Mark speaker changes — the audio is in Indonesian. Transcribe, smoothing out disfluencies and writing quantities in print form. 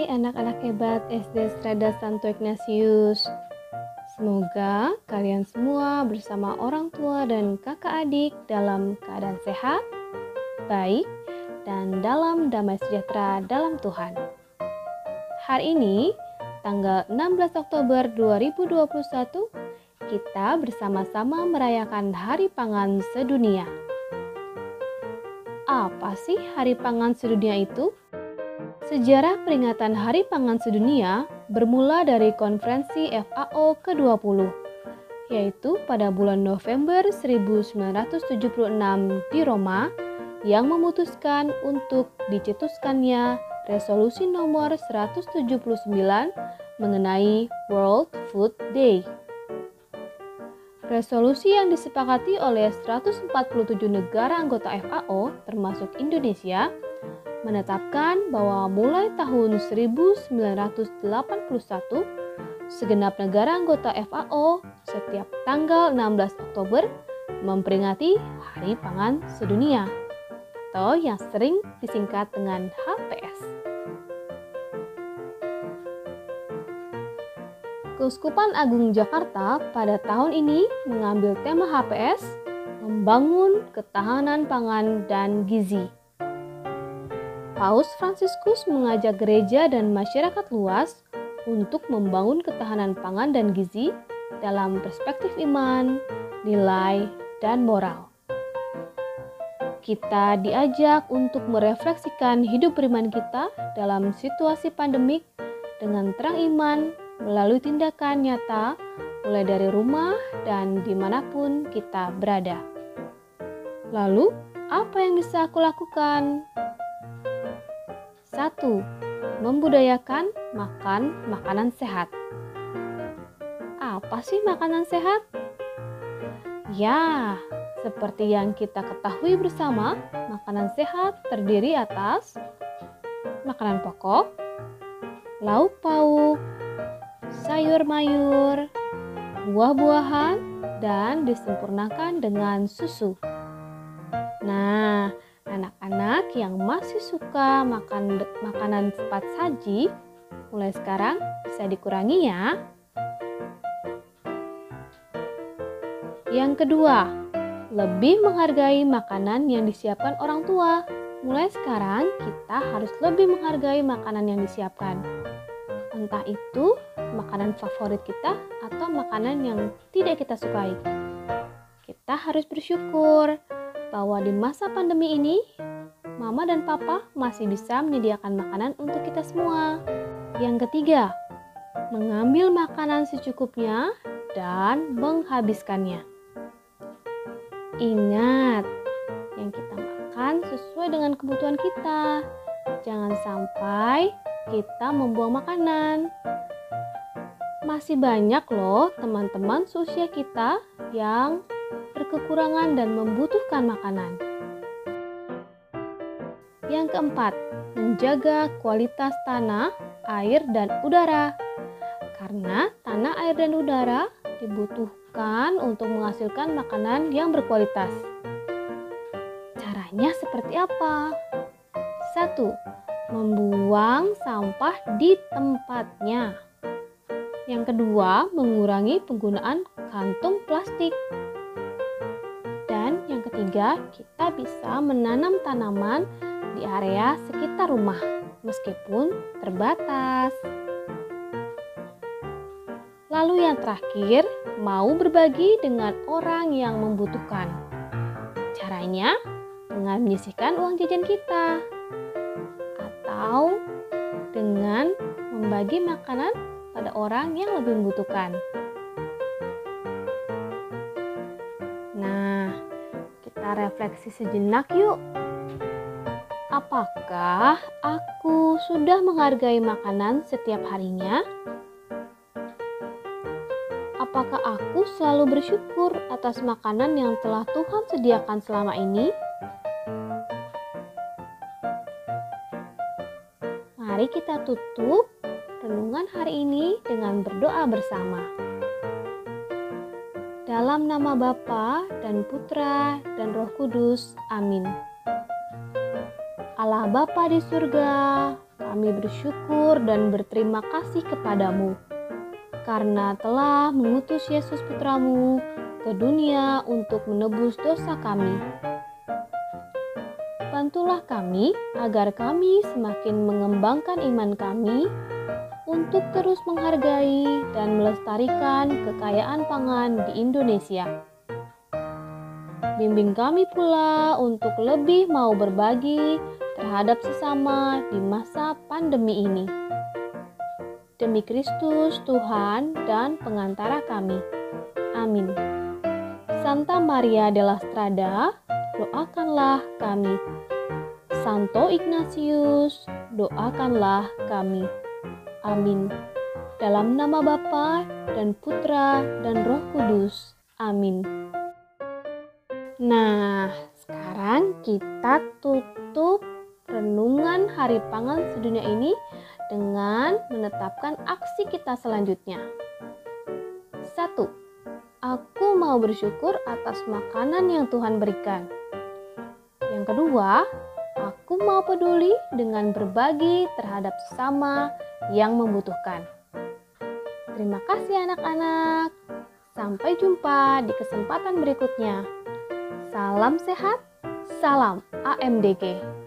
Speaker 1: Hai anak-anak hebat SD Strada Santo Ignatius. Semoga kalian semua bersama orang tua dan kakak adik dalam keadaan sehat, baik, dan dalam damai sejahtera dalam Tuhan. Hari ini, tanggal 16 Oktober 2021, kita bersama-sama merayakan Hari Pangan Sedunia. Apa sih Hari Pangan Sedunia itu? Sejarah peringatan Hari Pangan Sedunia bermula dari konferensi FAO ke-20, yaitu pada bulan November 1976 di Roma, yang memutuskan untuk dicetuskannya resolusi nomor 179 mengenai World Food Day. Resolusi yang disepakati oleh 147 negara anggota FAO termasuk Indonesia menetapkan bahwa mulai tahun 1981, segenap negara anggota FAO setiap tanggal 16 Oktober memperingati Hari Pangan Sedunia atau yang sering disingkat dengan HPS. Keuskupan Agung Jakarta pada tahun ini mengambil tema HPS, membangun ketahanan pangan dan gizi. Paus Fransiskus mengajak gereja dan masyarakat luas untuk membangun ketahanan pangan dan gizi dalam perspektif iman, nilai, dan moral. Kita diajak untuk merefleksikan hidup beriman kita dalam situasi pandemik dengan terang iman melalui tindakan nyata mulai dari rumah dan dimanapun kita berada. Lalu, apa yang bisa aku lakukan? 1. Membudayakan makan makanan sehat. Apa sih makanan sehat? Ya, seperti yang kita ketahui bersama, makanan sehat terdiri atas makanan pokok, lauk pauk, sayur mayur, buah-buahan, dan disempurnakan dengan susu. Nah, anak-anak yang masih suka makan makanan cepat saji, mulai sekarang bisa dikurangi ya. Yang kedua, lebih menghargai makanan yang disiapkan orang tua. Mulai sekarang kita harus lebih menghargai makanan yang disiapkan. Entah itu makanan favorit kita atau makanan yang tidak kita sukai. Kita harus bersyukur bahwa di masa pandemi ini, Mama dan Papa masih bisa menyediakan makanan untuk kita semua. Yang ketiga, mengambil makanan secukupnya dan menghabiskannya. Ingat, yang kita makan sesuai dengan kebutuhan kita. Jangan sampai kita membuang makanan. Masih banyak loh teman-teman seusia kita yang berkekurangan dan membutuhkan makanan. Yang keempat, menjaga kualitas tanah, air, dan udara. Karena tanah, air, dan udara dibutuhkan untuk menghasilkan makanan yang berkualitas. Caranya seperti apa? 1. Membuang sampah di tempatnya. Yang kedua, mengurangi penggunaan kantung plastik. Dan yang ketiga, kita bisa menanam tanaman di area sekitar rumah, meskipun terbatas. Lalu yang terakhir, mau berbagi dengan orang yang membutuhkan. Caranya dengan menyisihkan uang jajan kita, atau dengan membagi makanan pada orang yang lebih membutuhkan. Refleksi sejenak yuk. Apakah aku sudah menghargai makanan setiap harinya? Apakah aku selalu bersyukur atas makanan yang telah Tuhan sediakan selama ini? Mari kita tutup renungan hari ini dengan berdoa bersama. Dalam nama Bapa dan Putra dan Roh Kudus. Amin. Allah Bapa di surga, kami bersyukur dan berterima kasih kepadamu karena telah mengutus Yesus Putramu ke dunia untuk menebus dosa kami. Bantulah kami agar kami semakin mengembangkan iman kami untuk terus menghargai dan melestarikan kekayaan pangan di Indonesia. Bimbing kami pula untuk lebih mau berbagi terhadap sesama di masa pandemi ini. Demi Kristus Tuhan dan pengantara kami. Amin. Santa Maria della Strada, doakanlah kami. Santo Ignatius, doakanlah kami. Amin. Dalam nama Bapa dan Putra dan Roh Kudus. Amin. Nah, sekarang kita tutup renungan Hari Pangan Sedunia ini dengan menetapkan aksi kita selanjutnya. 1. Aku mau bersyukur atas makanan yang Tuhan berikan. Yang kedua, aku mau peduli dengan berbagi terhadap sesama yang membutuhkan. Terima kasih anak-anak. Sampai jumpa di kesempatan berikutnya. Salam sehat, salam AMDG.